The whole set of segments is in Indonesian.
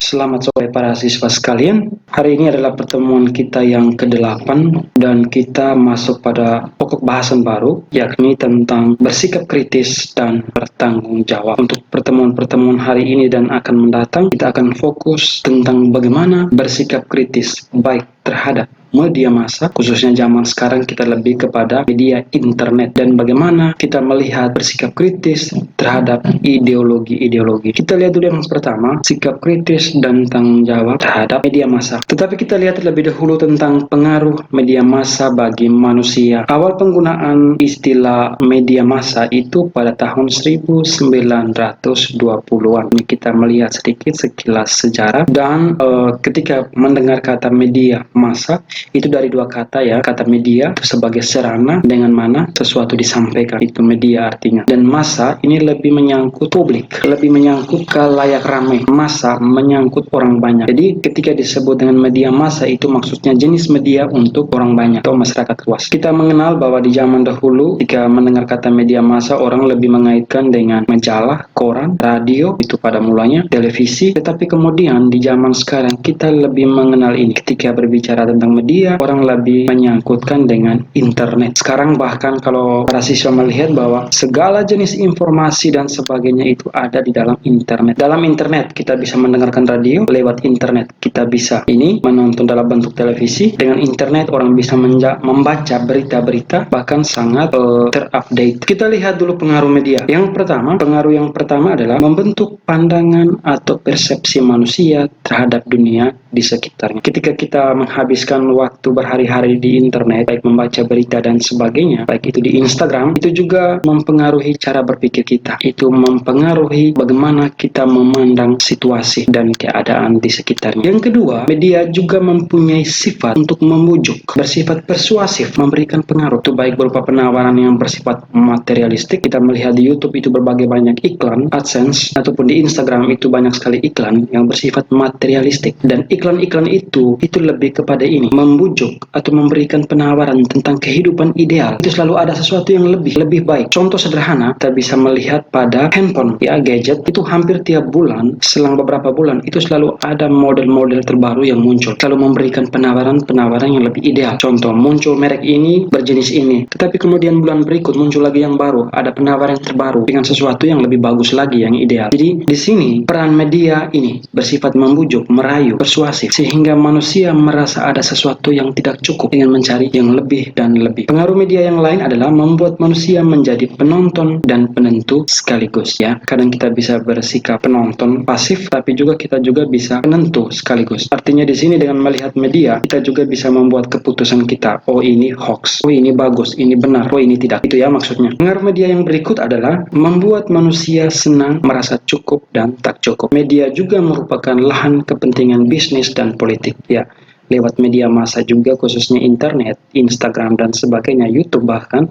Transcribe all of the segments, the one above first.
Selamat sore para siswa sekalian. Hari ini adalah pertemuan kita yang ke-8 dan kita masuk pada pokok bahasan baru, yakni tentang bersikap kritis dan bertanggung jawab. Untuk pertemuan-pertemuan hari ini dan akan mendatang, kita akan fokus tentang bagaimana bersikap kritis baik terhadap media massa, khususnya zaman sekarang kita lebih kepada media internet, dan bagaimana kita melihat bersikap kritis terhadap ideologi-ideologi. Kita lihat dulu yang pertama, sikap kritis dan tanggung jawab terhadap media massa. Tetapi kita lihat terlebih dahulu tentang pengaruh media massa bagi manusia. Awal penggunaan istilah media massa itu pada tahun 1920-an. Ini kita melihat sedikit sekilas sejarah, dan ketika mendengar kata media massa, itu dari dua kata ya, kata media itu sebagai sarana dengan mana sesuatu disampaikan, itu media artinya, dan massa ini lebih menyangkut publik, lebih menyangkut khalayak ramai, massa menyangkut orang banyak. Jadi ketika disebut dengan media massa itu maksudnya jenis media untuk orang banyak atau masyarakat luas. Kita mengenal bahwa di zaman dahulu ketika mendengar kata media massa, orang lebih mengaitkan dengan majalah, koran, radio, itu pada mulanya, televisi. Tetapi kemudian di zaman sekarang kita lebih mengenal ini, ketika berbicara tentang media, orang lebih menyangkutkan dengan internet. Sekarang bahkan kalau para siswa melihat bahwa segala jenis informasi dan sebagainya itu ada di dalam internet. Dalam internet kita bisa mendengarkan radio, lewat internet kita bisa menonton dalam bentuk televisi. Dengan internet orang bisa membaca berita-berita, bahkan sangat terupdate. Kita lihat dulu pengaruh media. Pengaruh yang pertama adalah membentuk pandangan atau persepsi manusia terhadap dunia di sekitarnya. Ketika kita menghabiskan waktu berhari-hari di internet, baik membaca berita dan sebagainya, baik itu di Instagram, itu juga mempengaruhi cara berpikir kita. Itu mempengaruhi bagaimana kita memandang situasi dan keadaan di sekitarnya. Yang kedua, media juga mempunyai sifat untuk membujuk, bersifat persuasif, memberikan pengaruh. Itu baik berupa penawaran yang bersifat materialistik. Kita melihat di YouTube itu berbagai banyak iklan, AdSense, ataupun di Instagram itu banyak sekali iklan yang bersifat materialistik. Dan iklan-iklan itu lebih kepada membujuk atau memberikan penawaran tentang kehidupan ideal. Itu selalu ada sesuatu yang lebih baik. Contoh sederhana, kita bisa melihat pada handphone, ya, gadget itu hampir tiap bulan, selang beberapa bulan itu selalu ada model-model terbaru yang muncul, selalu memberikan penawaran-penawaran yang lebih ideal. Contoh, muncul merek ini berjenis ini, tetapi kemudian bulan berikut muncul lagi yang baru, ada penawaran terbaru dengan sesuatu yang lebih bagus lagi, yang ideal. Jadi di sini peran media ini bersifat membujuk, merayu, persuasif, sehingga manusia merasa ada sesuatu yang tidak cukup dengan mencari yang lebih dan lebih. Pengaruh media yang lain adalah membuat manusia menjadi penonton dan penentu sekaligus, ya. Kadang kita bisa bersikap penonton pasif, tapi kita juga bisa penentu sekaligus. Artinya di sini dengan melihat media, kita juga bisa membuat keputusan kita. Oh, ini hoax, oh ini bagus, ini benar, oh ini tidak. Itu ya maksudnya. Pengaruh media yang berikut adalah membuat manusia senang, merasa cukup dan tak cukup. Media juga merupakan lahan kepentingan bisnis dan politik, ya. Lewat media massa juga, khususnya internet, Instagram dan sebagainya, YouTube bahkan,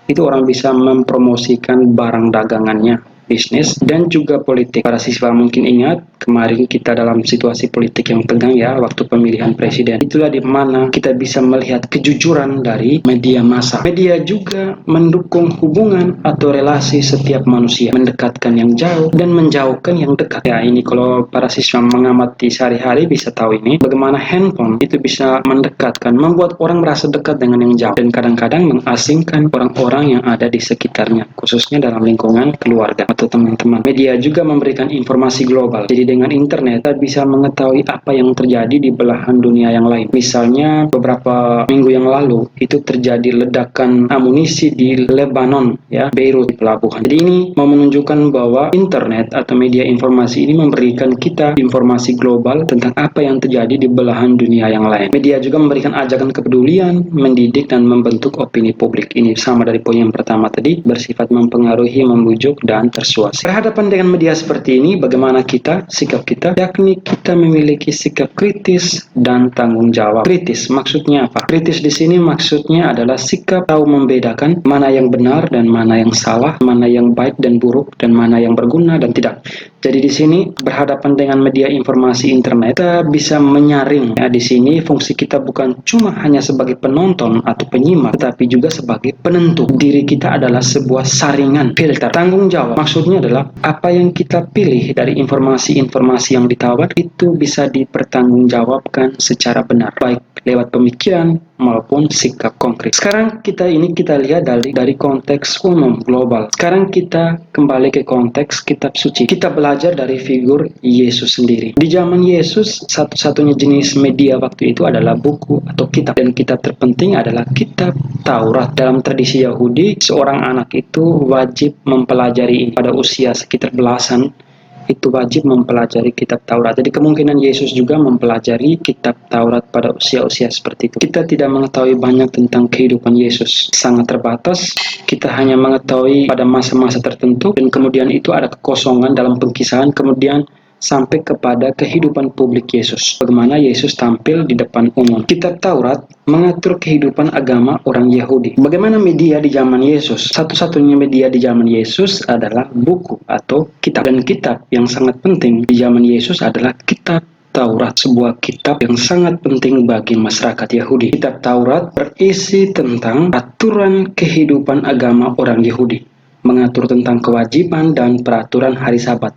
itu orang bisa mempromosikan barang dagangannya, bisnis, dan juga politik. Para siswa mungkin ingat kemarin kita dalam situasi politik yang tegang, ya, waktu pemilihan presiden. Itulah di mana kita bisa melihat kejujuran dari media massa. Media juga mendukung hubungan atau relasi setiap manusia, mendekatkan yang jauh dan menjauhkan yang dekat. Ya, ini kalau para siswa mengamati sehari-hari bisa tahu ini, bagaimana handphone itu bisa mendekatkan, membuat orang merasa dekat dengan yang jauh, dan kadang-kadang mengasingkan orang-orang yang ada di sekitarnya, khususnya dalam lingkungan keluarga atau teman-teman. Media juga memberikan informasi global. Jadi dengan internet kita bisa mengetahui apa yang terjadi di belahan dunia yang lain. Misalnya beberapa minggu yang lalu itu terjadi ledakan amunisi di Lebanon, ya, Beirut, di pelabuhan. Jadi ini mau menunjukkan bahwa internet atau media informasi ini memberikan kita informasi global tentang apa yang terjadi di belahan dunia yang lain. Media juga memberikan ajakan kepedulian, mendidik dan membentuk opini publik. Ini sama dari poin yang pertama tadi, bersifat mempengaruhi, membujuk dan persuasi. Berhadapan dengan media seperti ini, bagaimana sikap kita, yakni kita memiliki sikap kritis dan tanggung jawab. Kritis maksudnya apa? Kritis di sini maksudnya adalah sikap tahu membedakan mana yang benar dan mana yang salah, mana yang baik dan buruk, dan mana yang berguna dan tidak. Jadi di sini berhadapan dengan media informasi internet, kita bisa menyaring. Ya, di sini fungsi kita bukan cuma hanya sebagai penonton atau penyimak, tetapi juga sebagai penentu. Diri kita adalah sebuah saringan, filter. Tanggung jawab maksudnya adalah apa yang kita pilih dari informasi-informasi yang ditawar itu bisa dipertanggungjawabkan secara benar, baik lewat pemikiran maupun sikap konkret. Sekarang kita lihat dari konteks umum global. Sekarang kita kembali ke konteks kitab suci. Kita belajar dari figur Yesus sendiri. Di zaman Yesus, satu-satunya jenis media waktu itu adalah buku atau kitab, dan kitab terpenting adalah kitab Taurat. Dalam tradisi Yahudi, seorang anak itu wajib mempelajari pada usia sekitar belasan, itu wajib mempelajari kitab Taurat. Jadi kemungkinan Yesus juga mempelajari kitab Taurat pada usia-usia seperti itu. Kita tidak mengetahui banyak tentang kehidupan Yesus, sangat terbatas. Kita hanya mengetahui pada masa-masa tertentu, dan kemudian itu ada kekosongan dalam pengkisahan, kemudian sampai kepada kehidupan publik Yesus. Bagaimana Yesus tampil di depan umum. Kitab Taurat mengatur kehidupan agama orang Yahudi. Bagaimana media di zaman Yesus? Satu-satunya media di zaman Yesus adalah buku atau kitab. Dan kitab yang sangat penting di zaman Yesus adalah kitab Taurat, sebuah kitab yang sangat penting bagi masyarakat Yahudi. Kitab Taurat berisi tentang aturan kehidupan agama orang Yahudi, mengatur tentang kewajiban dan peraturan hari Sabat.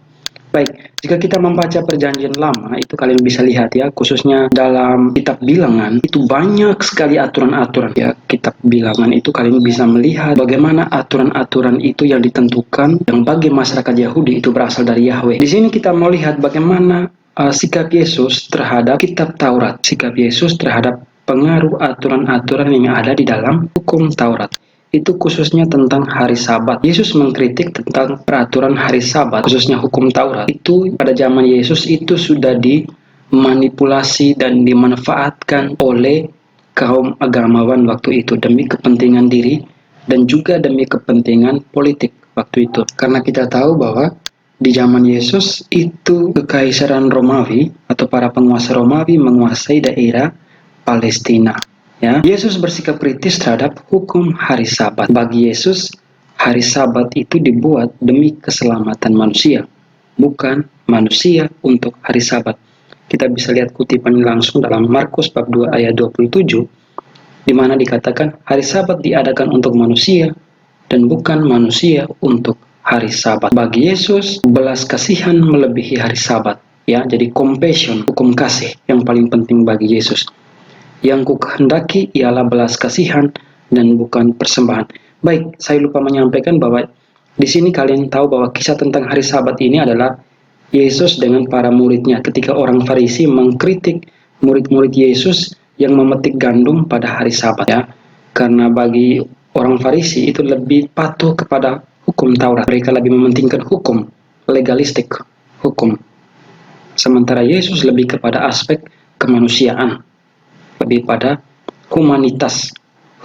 Baik, jika kita membaca perjanjian lama, itu kalian bisa lihat ya, khususnya dalam kitab bilangan, itu banyak sekali aturan-aturan ya. Kitab bilangan itu kalian bisa melihat bagaimana aturan-aturan itu yang ditentukan, yang bagi masyarakat Yahudi itu berasal dari Yahweh. Di sini kita melihat bagaimana sikap Yesus terhadap kitab Taurat, sikap Yesus terhadap pengaruh aturan-aturan yang ada di dalam hukum Taurat. Itu khususnya tentang hari Sabat. Yesus mengkritik tentang peraturan hari Sabat, khususnya hukum Taurat. Itu pada zaman Yesus itu sudah dimanipulasi dan dimanfaatkan oleh kaum agamawan waktu itu demi kepentingan diri dan juga demi kepentingan politik waktu itu. Karena kita tahu bahwa di zaman Yesus itu kekaisaran Romawi atau para penguasa Romawi menguasai daerah Palestina. Ya, Yesus bersikap kritis terhadap hukum hari Sabat. Bagi Yesus, hari Sabat itu dibuat demi keselamatan manusia, bukan manusia untuk hari Sabat. Kita bisa lihat kutipan langsung dalam Markus bab 2 ayat 27, di mana dikatakan hari Sabat diadakan untuk manusia dan bukan manusia untuk hari Sabat. Bagi Yesus, belas kasihan melebihi hari Sabat. Ya, jadi compassion, hukum kasih yang paling penting bagi Yesus. Yang kukehendaki ialah belas kasihan dan bukan persembahan. Baik, saya lupa menyampaikan bahwa di sini kalian tahu bahwa kisah tentang hari Sabat ini adalah Yesus dengan para muridnya ketika orang Farisi mengkritik murid-murid Yesus yang memetik gandum pada hari Sabat ya. Karena bagi orang Farisi itu lebih patuh kepada hukum Taurat. Mereka lebih mementingkan hukum, legalistik, hukum. Sementara Yesus lebih kepada aspek kemanusiaan, lebih pada humanitas,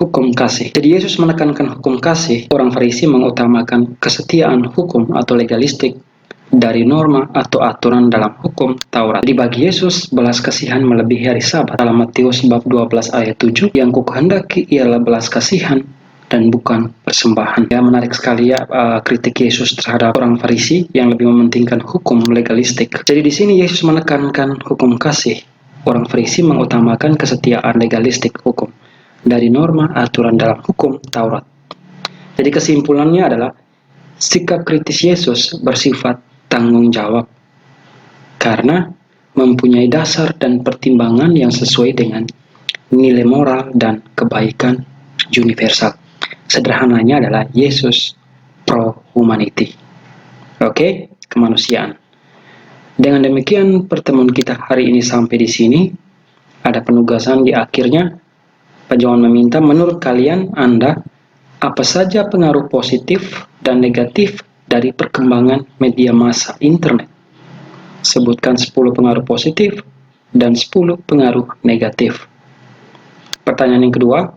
hukum kasih. Jadi Yesus menekankan hukum kasih, orang Farisi mengutamakan kesetiaan hukum atau legalistik dari norma atau aturan dalam hukum Taurat. Jadi bagi Yesus, belas kasihan melebihi hari Sabat. Dalam Matius bab 12 ayat 7, yang kukehendaki ialah belas kasihan dan bukan persembahan. Ya, menarik sekali ya kritik Yesus terhadap orang Farisi yang lebih mementingkan hukum legalistik. Jadi di sini Yesus menekankan hukum kasih. Orang Farisi mengutamakan kesetiaan legalistik hukum dari norma aturan dalam hukum Taurat. Jadi kesimpulannya adalah sikap kritis Yesus bersifat tanggung jawab karena mempunyai dasar dan pertimbangan yang sesuai dengan nilai moral dan kebaikan universal. Sederhananya adalah Yesus pro humanity. Oke, kemanusiaan. Dengan demikian pertemuan kita hari ini sampai di sini. Ada penugasan di akhirnya. Penjualan meminta menurut kalian Anda apa saja pengaruh positif dan negatif dari perkembangan media massa internet. Sebutkan 10 pengaruh positif dan 10 pengaruh negatif. Pertanyaan yang kedua,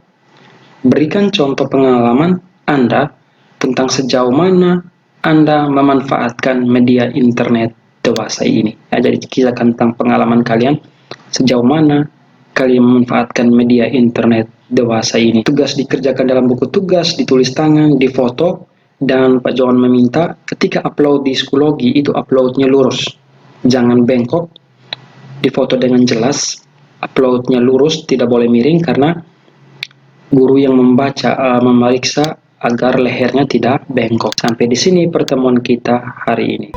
berikan contoh pengalaman Anda tentang sejauh mana Anda memanfaatkan media internet dewasa ini. Ya, jadi kisahkan tentang pengalaman kalian sejauh mana kalian memanfaatkan media internet dewasa ini. Tugas dikerjakan dalam buku tugas, ditulis tangan, difoto, Dan Pak John meminta ketika upload di psikologi itu uploadnya lurus, jangan bengkok, difoto dengan jelas, uploadnya lurus, tidak boleh miring karena guru yang memeriksa agar lehernya tidak bengkok. Sampai di sini pertemuan kita hari ini.